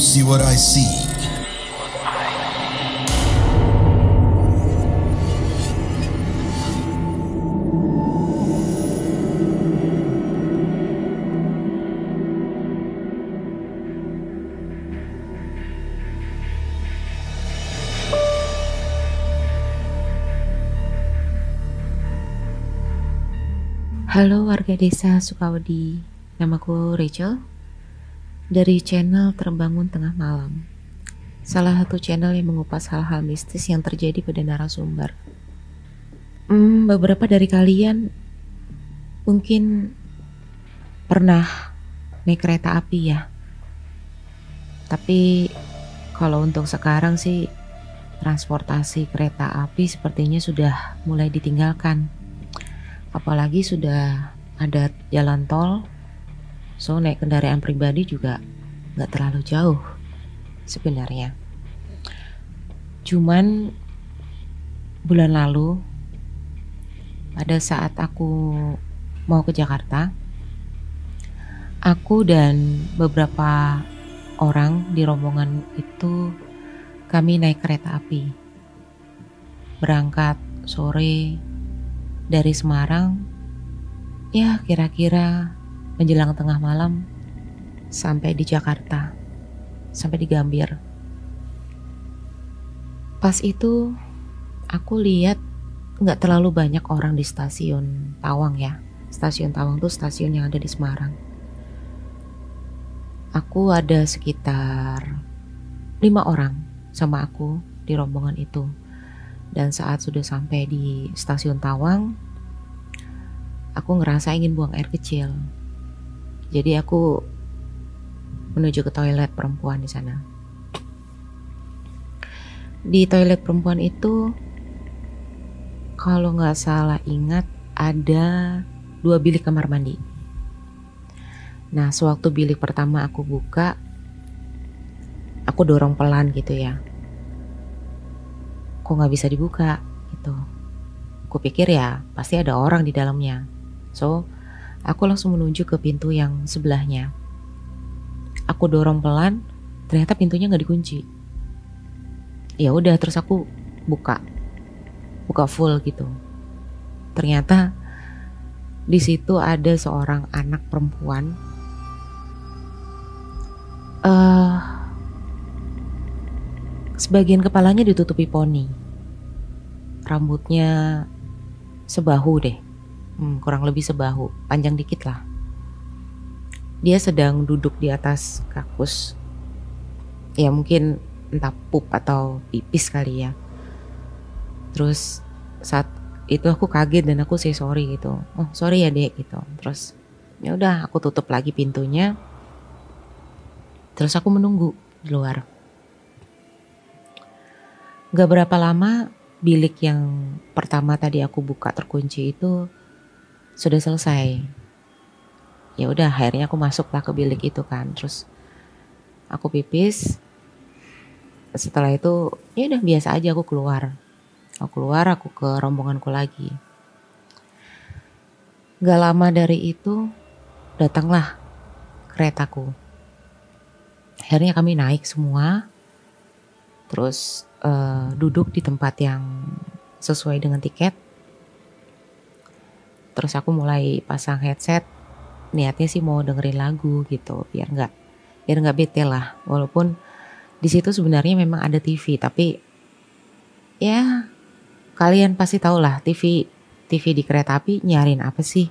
see what I see? Halo warga desa Sukawedi, namaku Rachel dari channel Terbangun Tengah Malam, salah satu channel yang mengupas hal-hal mistis yang terjadi pada narasumber. Beberapa dari kalian mungkin pernah naik kereta api ya, tapi kalau untuk sekarang sih transportasi kereta api sepertinya sudah mulai ditinggalkan. Apalagi sudah ada jalan tol, so naik kendaraan pribadi juga nggak terlalu jauh sebenarnya. Cuman bulan lalu pada saat aku mau ke Jakarta, aku dan beberapa orang di rombongan itu kami naik kereta api. Berangkat sore dari Semarang, ya kira-kira menjelang tengah malam sampai di Jakarta, sampai di Gambir. Pas itu aku lihat nggak terlalu banyak orang di stasiun Tawang ya. Stasiun Tawang tuh stasiun yang ada di Semarang. Aku ada sekitar 5 orang sama aku di rombongan itu. Dan saat sudah sampai di stasiun Tawang, aku ngerasa ingin buang air kecil. Jadi aku menuju ke toilet perempuan di sana. Di toilet perempuan itu, kalau nggak salah ingat, ada 2 bilik kamar mandi. Nah, sewaktu bilik pertama aku buka, aku dorong pelan gitu ya. Kok nggak bisa dibuka gitu. Aku pikir ya pasti ada orang di dalamnya. So aku langsung menuju ke pintu yang sebelahnya. Aku dorong pelan, ternyata pintunya nggak dikunci. Ya udah, terus aku buka full gitu. Ternyata di situ ada seorang anak perempuan. Sebagian kepalanya ditutupi poni. Rambutnya sebahu deh. Kurang lebih sebahu, panjang dikit lah. Dia sedang duduk di atas kakus. Ya mungkin entah pup atau pipis kali ya. Terus saat itu aku kaget dan aku say sorry gitu. Oh sorry ya dek gitu. Terus ya udah aku tutup lagi pintunya. Terus aku menunggu di luar. Gak berapa lama bilik yang pertama tadi aku buka terkunci itu sudah selesai. Ya udah akhirnya aku masuklah ke bilik itu kan. Terus aku pipis. Setelah itu ya udah biasa aja aku keluar. Aku ke rombonganku lagi. Gak lama dari itu datanglah keretaku. Akhirnya kami naik semua. Terus duduk di tempat yang sesuai dengan tiket. Terus aku mulai pasang headset. Niatnya sih mau dengerin lagu gitu, biar nggak bete lah. Walaupun di situ sebenarnya memang ada TV, tapi ya kalian pasti tahu lah TV di kereta api nyiarin apa sih?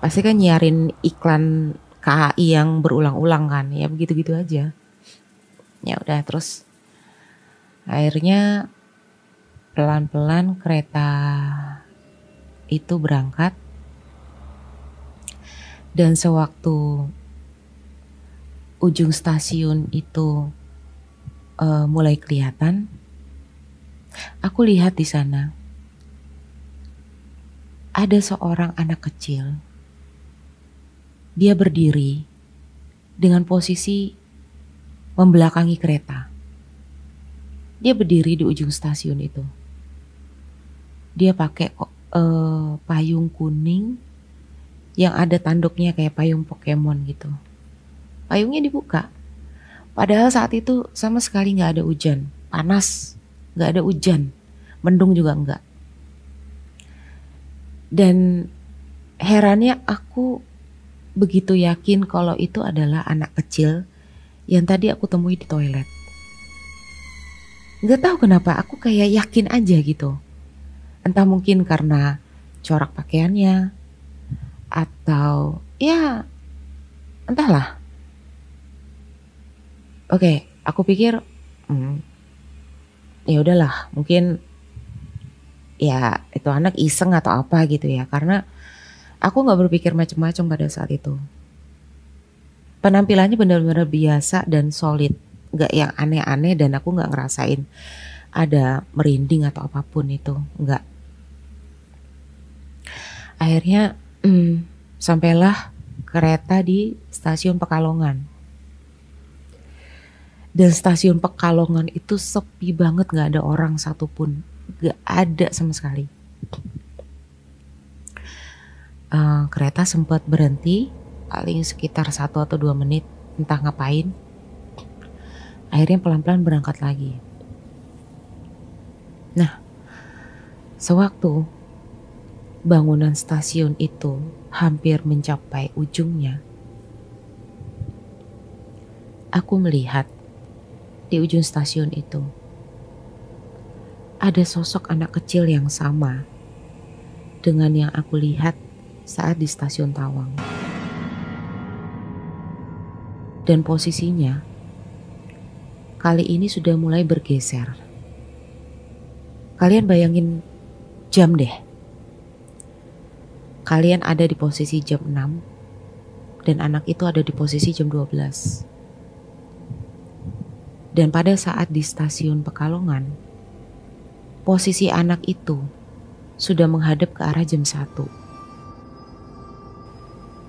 Pasti kan nyiarin iklan KAI yang berulang-ulang kan, ya begitu-gitu aja. Ya udah, terus akhirnya pelan-pelan kereta itu berangkat. Dan sewaktu ujung stasiun itu mulai kelihatan, aku lihat di sana ada seorang anak kecil. Dia berdiri dengan posisi membelakangi kereta. Dia berdiri di ujung stasiun itu. Dia pakai payung kuning yang ada tanduknya kayak payung Pokemon gitu. Payungnya dibuka. Padahal saat itu sama sekali nggak ada hujan, panas, nggak ada hujan, mendung juga nggak. Dan herannya aku begitu yakin kalau itu adalah anak kecil yang tadi aku temui di toilet. Nggak tahu kenapa aku kayak yakin aja gitu. Entah mungkin karena corak pakaiannya atau ya entahlah. Oke, aku pikir ya udahlah, mungkin ya itu anak iseng atau apa gitu ya. Karena aku nggak berpikir macam-macam pada saat itu. Penampilannya benar-benar biasa dan solid, nggak yang aneh-aneh dan aku nggak ngerasain ada merinding atau apapun itu, nggak. Akhirnya sampailah kereta di stasiun Pekalongan. Dan stasiun Pekalongan itu sepi banget, gak ada orang satupun. Gak ada sama sekali. Kereta sempat berhenti, paling sekitar 1 atau 2 menit, entah ngapain. Akhirnya pelan-pelan berangkat lagi. Nah, sewaktu bangunan stasiun itu hampir mencapai ujungnya, aku melihat di ujung stasiun itu ada sosok anak kecil yang sama dengan yang aku lihat saat di stasiun Tawang. Dan posisinya kali ini sudah mulai bergeser. Kalian bayangin jam deh. Kalian ada di posisi jam 6 dan anak itu ada di posisi jam 12. Dan pada saat di stasiun Pekalongan, posisi anak itu sudah menghadap ke arah jam 1.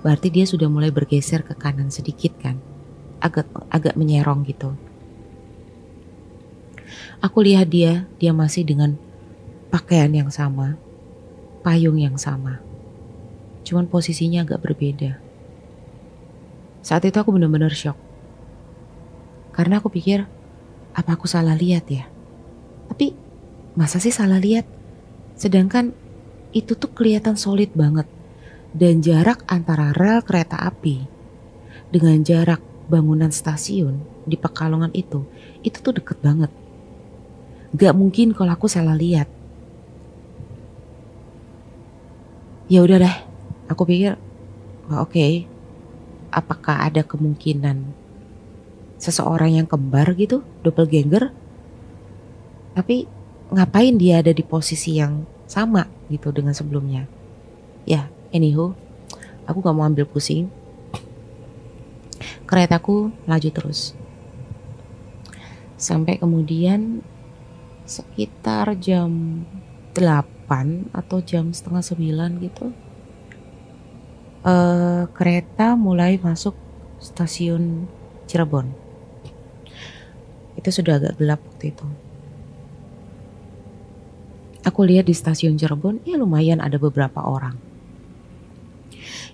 Berarti dia sudah mulai bergeser ke kanan sedikit kan, agak menyerong gitu. Aku lihat dia masih dengan pakaian yang sama, payung yang sama. Cuman posisinya agak berbeda. Saat itu aku benar-benar shock. Karena aku pikir, apa aku salah lihat ya? Tapi masa sih salah lihat? Sedangkan itu tuh kelihatan solid banget. Dan jarak antara rel kereta api dengan jarak bangunan stasiun di Pekalongan itu tuh deket banget. Gak mungkin kalau aku salah lihat. Ya udah deh, aku pikir, oke, apakah ada kemungkinan seseorang yang kembar gitu, doppelganger? Tapi ngapain dia ada di posisi yang sama gitu dengan sebelumnya? Ya, anywho, aku gak mau ambil pusing. Keretaku laju terus. Sampai kemudian sekitar jam 8 atau jam setengah 9 gitu. Kereta mulai masuk stasiun Cirebon. Itu sudah agak gelap waktu itu. Aku lihat di stasiun Cirebon, ya lumayan ada beberapa orang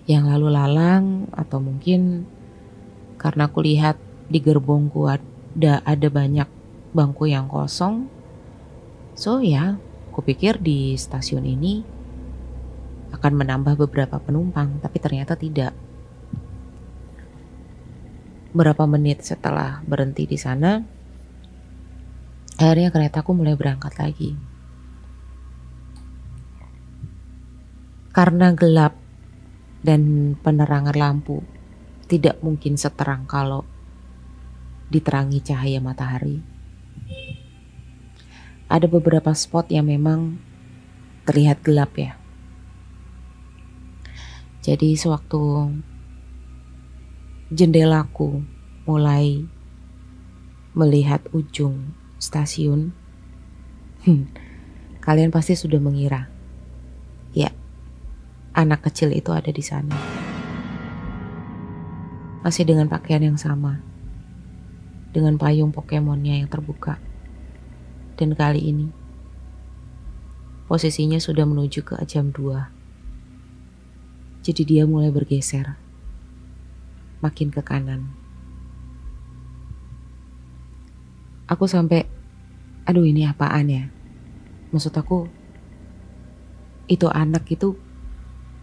yang lalu lalang, atau mungkin karena aku lihat di gerbongku ada banyak bangku yang kosong. So ya, aku pikir di stasiun ini akan menambah beberapa penumpang, tapi ternyata tidak. Berapa menit setelah berhenti di sana, akhirnya keretaku mulai berangkat lagi. Karena gelap dan penerangan lampu tidak mungkin seterang kalau diterangi cahaya matahari. Ada beberapa spot yang memang terlihat gelap ya. Jadi sewaktu jendelaku mulai melihat ujung stasiun, kalian pasti sudah mengira, ya, anak kecil itu ada di sana. Masih dengan pakaian yang sama, dengan payung Pokemonnya yang terbuka. Dan kali ini posisinya sudah menuju ke jam 2. Jadi dia mulai bergeser makin ke kanan. Aku sampai, aduh ini apaan ya? Maksud aku, itu anak itu,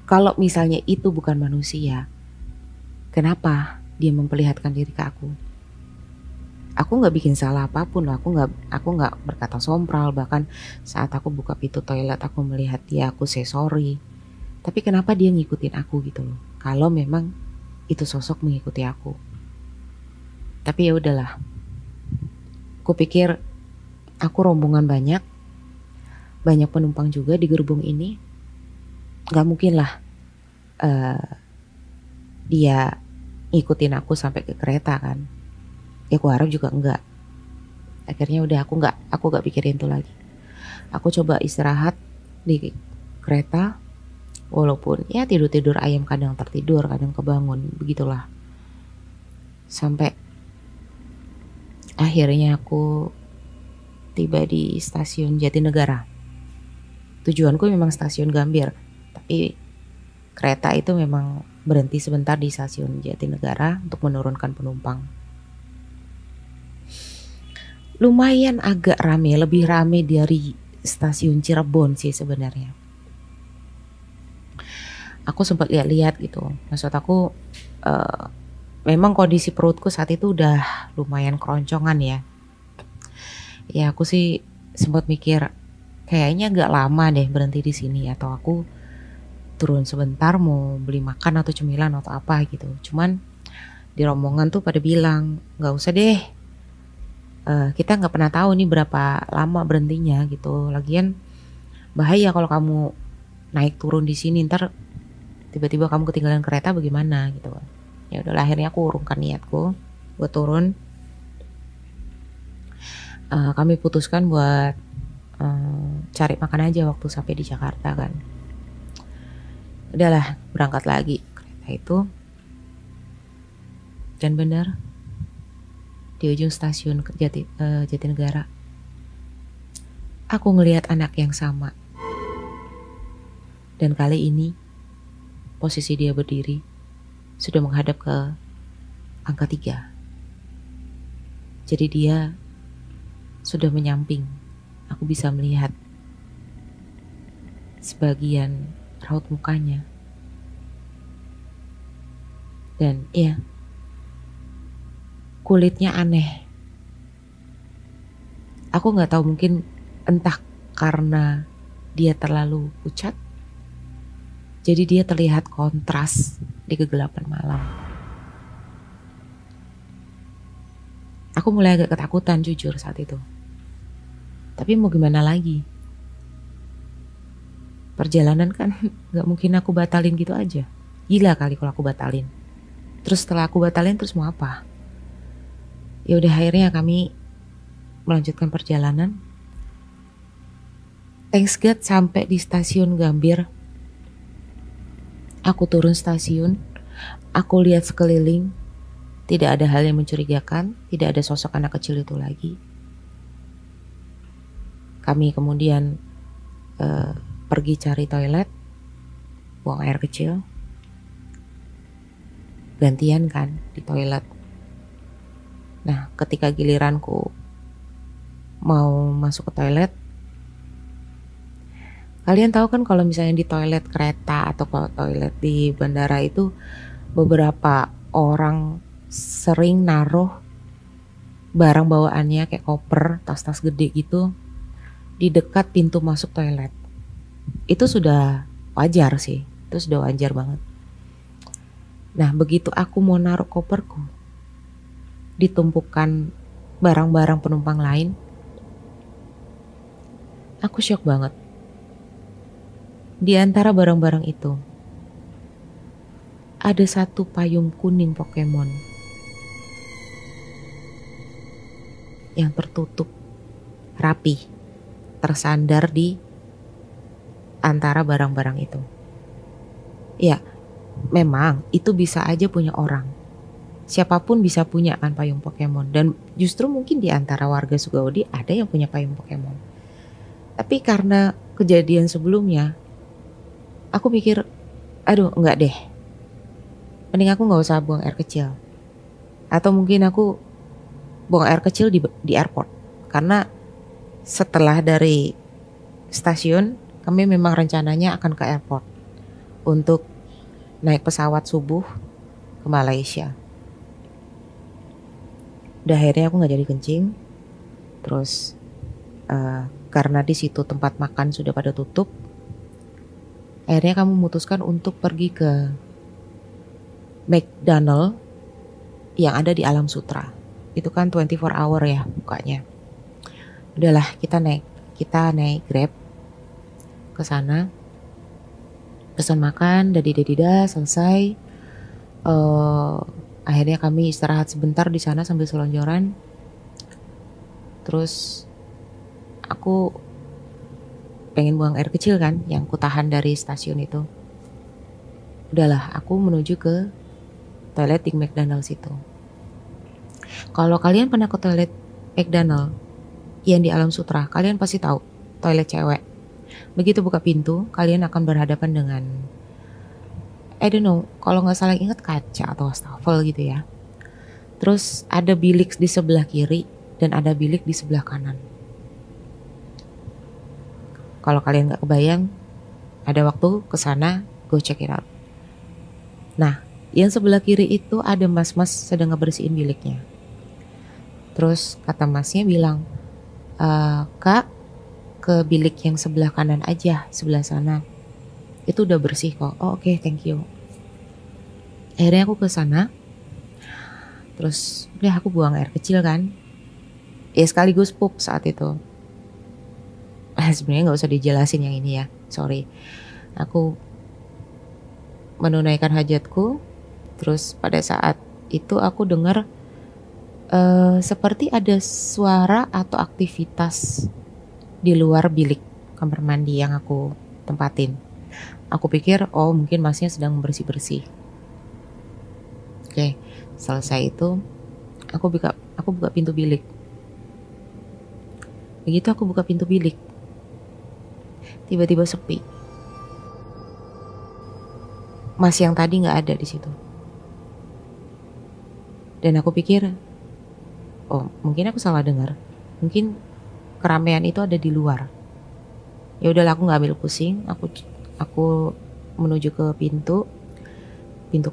kalau misalnya itu bukan manusia, kenapa dia memperlihatkan diri ke aku? Aku nggak bikin salah apapun loh, aku nggak berkata sompral, bahkan saat aku buka pintu toilet aku melihat dia, aku say sorry. Tapi kenapa dia ngikutin aku gitu loh? Kalau memang itu sosok mengikuti aku. Tapi ya udahlah. Kupikir aku rombongan banyak penumpang juga di gerbong ini. Gak mungkin lah dia ngikutin aku sampai ke kereta kan. Ya aku harap juga enggak. Akhirnya udah aku nggak pikirin itu lagi. Aku coba istirahat di kereta, walaupun ya tidur ayam, kadang tertidur, kadang kebangun, begitulah. Sampai akhirnya aku tiba di stasiun Jatinegara. Tujuanku memang stasiun Gambir, tapi kereta itu memang berhenti sebentar di stasiun Jatinegara untuk menurunkan penumpang. Lumayan agak rame, lebih rame dari stasiun Cirebon sih sebenarnya. Aku sempat lihat-lihat gitu. Maksud aku memang kondisi perutku saat itu udah lumayan keroncongan ya. Ya aku sih sempat mikir kayaknya agak lama deh berhenti di sini, atau aku turun sebentar mau beli makan atau cemilan atau apa gitu. Cuman di rombongan tuh pada bilang nggak usah deh. Kita nggak pernah tahu nih berapa lama berhentinya gitu. Lagian bahaya kalau kamu naik turun di sini, ntar tiba-tiba kamu ketinggalan kereta bagaimana gitu. Ya udah akhirnya aku urungkan niatku buat turun. Kami putuskan buat cari makan aja waktu sampai di Jakarta kan. Udahlah berangkat lagi kereta itu. Dan benar di ujung stasiun Jatinegara, aku ngelihat anak yang sama. Dan kali ini posisi dia berdiri sudah menghadap ke angka 3. Jadi dia sudah menyamping. Aku bisa melihat sebagian raut mukanya. Dan iya, kulitnya aneh. Aku nggak tahu, mungkin entah karena dia terlalu pucat, jadi dia terlihat kontras di kegelapan malam. Aku mulai agak ketakutan jujur saat itu. Tapi mau gimana lagi? Perjalanan kan nggak mungkin aku batalin gitu aja. Gila kali kalau aku batalin. Terus setelah aku batalin terus mau apa? Ya udah akhirnya kami melanjutkan perjalanan. Thanks God sampai di stasiun Gambir. Aku turun stasiun, aku lihat sekeliling, tidak ada hal yang mencurigakan, tidak ada sosok anak kecil itu lagi. Kami kemudian pergi cari toilet, buang air kecil, gantian kan di toilet. Nah, ketika giliranku mau masuk ke toilet, kalian tahu kan kalau misalnya di toilet kereta atau kalau toilet di bandara itu beberapa orang sering naruh barang bawaannya kayak koper, tas-tas gede gitu di dekat pintu masuk toilet. Itu sudah wajar sih, itu sudah wajar banget. Nah, begitu aku mau naruh koperku, ditumpukan barang-barang penumpang lain, aku shock banget. Di antara barang-barang itu, ada satu payung kuning Pokemon yang tertutup rapi, tersandar di antara barang-barang itu. Ya, memang itu bisa aja punya orang. Siapapun bisa punya kan payung Pokemon. Dan justru mungkin di antara warga Sukawati ada yang punya payung Pokemon. Tapi karena kejadian sebelumnya, aku mikir, aduh enggak deh. Mending aku gak usah buang air kecil. Atau mungkin aku buang air kecil di airport. Karena setelah dari stasiun, kami memang rencananya akan ke airport untuk naik pesawat subuh ke Malaysia. Udah akhirnya aku nggak jadi kencing. Terus karena di situ tempat makan sudah pada tutup, akhirnya kamu memutuskan untuk pergi ke McDonald yang ada di Alam Sutra. Itu kan 24 hour ya bukanya. Udahlah, kita naik Grab ke sana. Pesan makan, dadi-dadida, selesai. Akhirnya kami istirahat sebentar di sana sambil selonjoran. Terus aku pengen buang air kecil kan, yang kutahan dari stasiun itu. Udahlah, aku menuju ke toilet di McDonald's itu. Kalau kalian pernah ke toilet McDonald yang di Alam Sutra, kalian pasti tahu toilet cewek. Begitu buka pintu, kalian akan berhadapan dengan I don't know, kalau nggak salah ingat kaca atau wastafel gitu ya. Terus ada bilik di sebelah kiri dan ada bilik di sebelah kanan. Kalau kalian nggak kebayang, ada waktu ke sana, go check it out. Nah, yang sebelah kiri itu ada mas-mas sedang ngebersihin biliknya. Terus kata masnya bilang, Kak, ke bilik yang sebelah kanan aja, sebelah sana. Itu udah bersih kok. Oh oke, thank you. Akhirnya aku ke sana. Terus udah aku buang air kecil kan. Ya sekaligus pup saat itu. Sebenarnya nggak usah dijelasin yang ini ya. Sorry. Aku menunaikan hajatku. Terus pada saat itu aku dengar seperti ada suara atau aktivitas di luar bilik kamar mandi yang aku tempatin. Aku pikir oh mungkin masnya sedang bersih-bersih. Oke, selesai itu aku buka pintu bilik. Begitu aku buka pintu bilik, tiba-tiba sepi. Mas yang tadi nggak ada di situ. Dan aku pikir, oh mungkin aku salah dengar. Mungkin keramaian itu ada di luar. Ya udahlah, aku nggak ambil pusing. Aku menuju ke pintu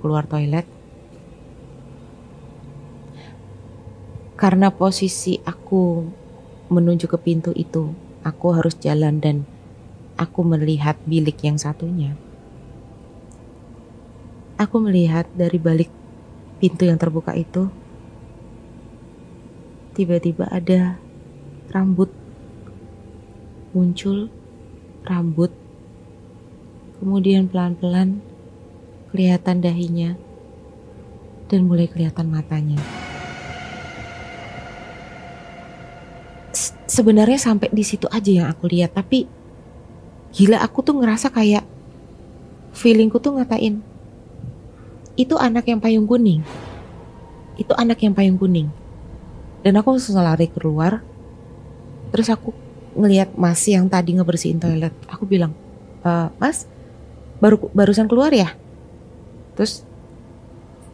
keluar toilet. Karena posisi aku menuju ke pintu itu, aku harus jalan dan aku melihat bilik yang satunya. Aku melihat dari balik pintu yang terbuka itu, tiba-tiba ada rambut muncul, rambut, kemudian pelan-pelan kelihatan dahinya dan mulai kelihatan matanya. Sebenarnya sampai di situ aja yang aku lihat, tapi gila aku tuh ngerasa kayak feelingku tuh ngatain itu anak yang payung kuning. Itu anak yang payung kuning. Dan aku langsung lari keluar. Terus aku ngelihat Mas yang tadi ngebersihin toilet. Aku bilang, Mas, barusan keluar ya? Terus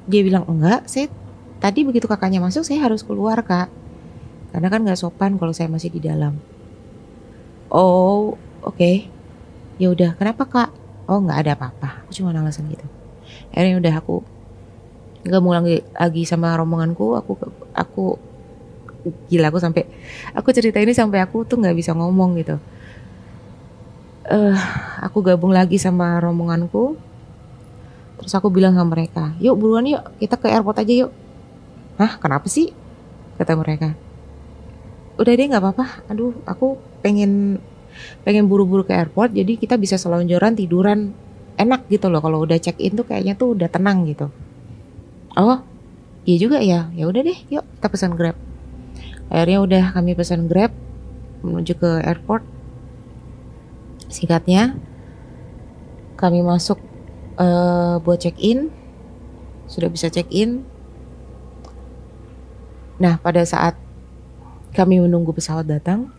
dia bilang, enggak, saya tadi begitu kakaknya masuk saya harus keluar kak. Karena kan gak sopan kalau saya masih di dalam. Oh, oke. Ya udah, kenapa kak? Oh nggak ada apa-apa. Aku cuma alasan gitu. Akhirnya udah aku gabung lagi sama rombonganku. Aku gila, aku cerita ini sampai aku tuh nggak bisa ngomong gitu. Aku gabung lagi sama rombonganku. Terus aku bilang sama mereka, yuk buruan yuk kita ke airport aja yuk. Hah, kenapa sih? Kata mereka. Udah deh nggak apa-apa. Aduh, aku pengen buru-buru ke airport. Jadi kita bisa selonjoran tiduran enak gitu loh. Kalau udah check in tuh kayaknya tuh udah tenang gitu. Oh, iya juga ya. Ya udah deh, yuk kita pesan Grab. Akhirnya udah kami pesan Grab menuju ke airport. Singkatnya, kami masuk buat check in. Sudah bisa check in. Nah, pada saat kami menunggu pesawat datang,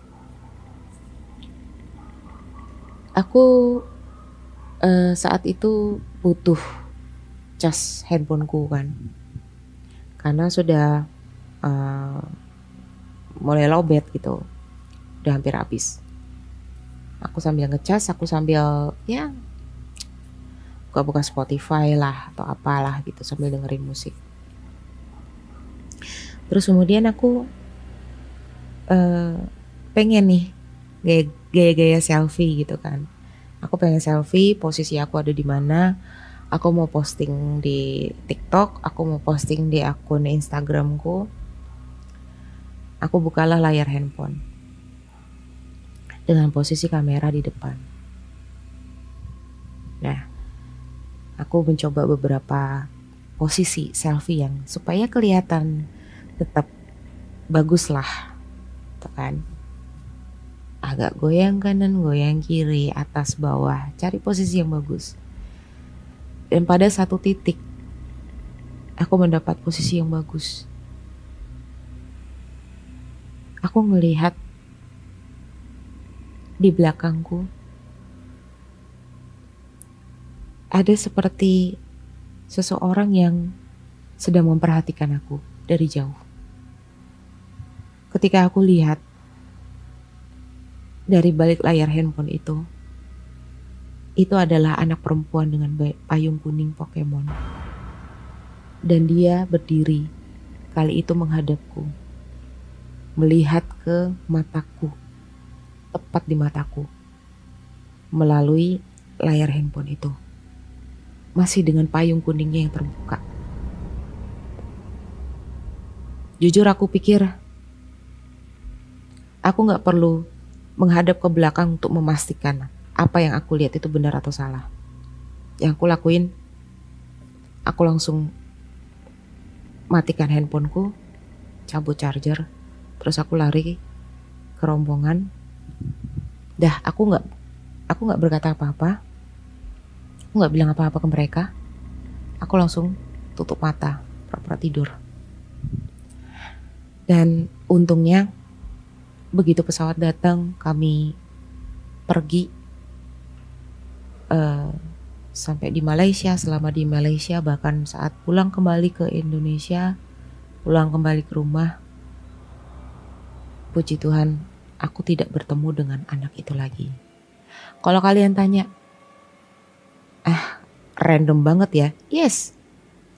aku saat itu butuh cas handphoneku kan, karena sudah mulai lowbat gitu, udah hampir habis. Aku sambil ngecas, aku sambil ya buka-buka Spotify lah atau apalah gitu sambil dengerin musik. Terus kemudian aku pengen nih gaya-gaya selfie gitu kan. Aku pengen selfie, posisi aku ada di mana. Aku mau posting di TikTok, aku mau posting di akun Instagramku. Aku bukalah layar handphone dengan posisi kamera di depan. Nah, aku mencoba beberapa posisi selfie yang supaya kelihatan tetap bagus lah, tuh kan. Agak goyang kanan, goyang kiri, atas, bawah, cari posisi yang bagus. Dan pada satu titik, aku mendapat posisi yang bagus. Aku melihat di belakangku ada seperti seseorang yang sedang memperhatikan aku dari jauh. Ketika aku lihat dari balik layar handphone itu adalah anak perempuan dengan payung kuning Pokemon. Dan dia berdiri kali itu menghadapku, melihat ke mataku, tepat di mataku, melalui layar handphone itu. Masih dengan payung kuningnya yang terbuka. Jujur aku pikir, aku gak perlu menghadap ke belakang untuk memastikan apa yang aku lihat itu benar atau salah. Yang aku lakuin, aku langsung matikan handphoneku, cabut charger, terus aku lari ke rombongan. Dah, aku nggak berkata apa-apa, aku nggak bilang apa-apa ke mereka. Aku langsung tutup mata, pura-pura tidur. Dan untungnya begitu pesawat datang, kami pergi sampai di Malaysia. Selama di Malaysia, bahkan saat pulang kembali ke Indonesia, pulang kembali ke rumah, puji Tuhan, aku tidak bertemu dengan anak itu lagi. Kalau kalian tanya, random banget ya? Yes,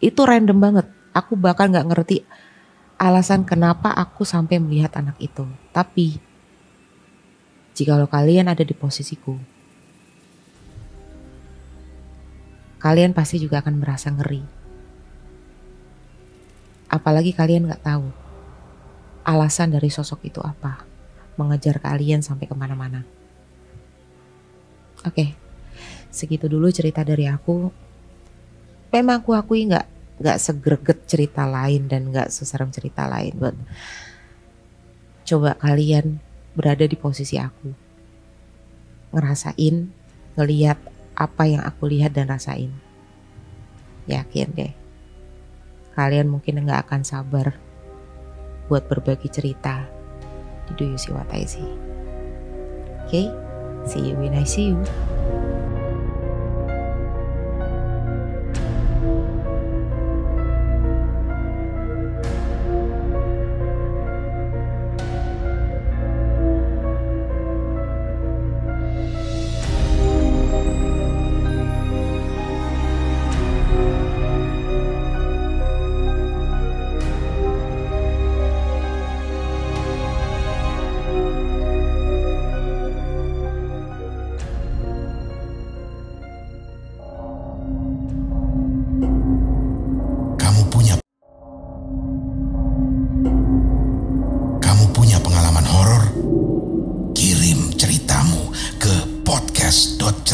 itu random banget. Aku bahkan gak ngerti alasan kenapa aku sampai melihat anak itu. Tapi, jikalau kalian ada di posisiku, kalian pasti juga akan merasa ngeri. Apalagi kalian gak tahu alasan dari sosok itu apa, mengejar kalian sampai kemana-mana. Oke, segitu dulu cerita dari aku. Memang aku akui gak segreget cerita lain dan gak seserem cerita lain. But coba kalian berada di posisi aku, ngerasain, ngelihat apa yang aku lihat dan rasain. Yakin deh, kalian mungkin gak akan sabar buat berbagi cerita di Do You See What I See. Okay, see you when I see you. Kirim ceritamu ke podcast.co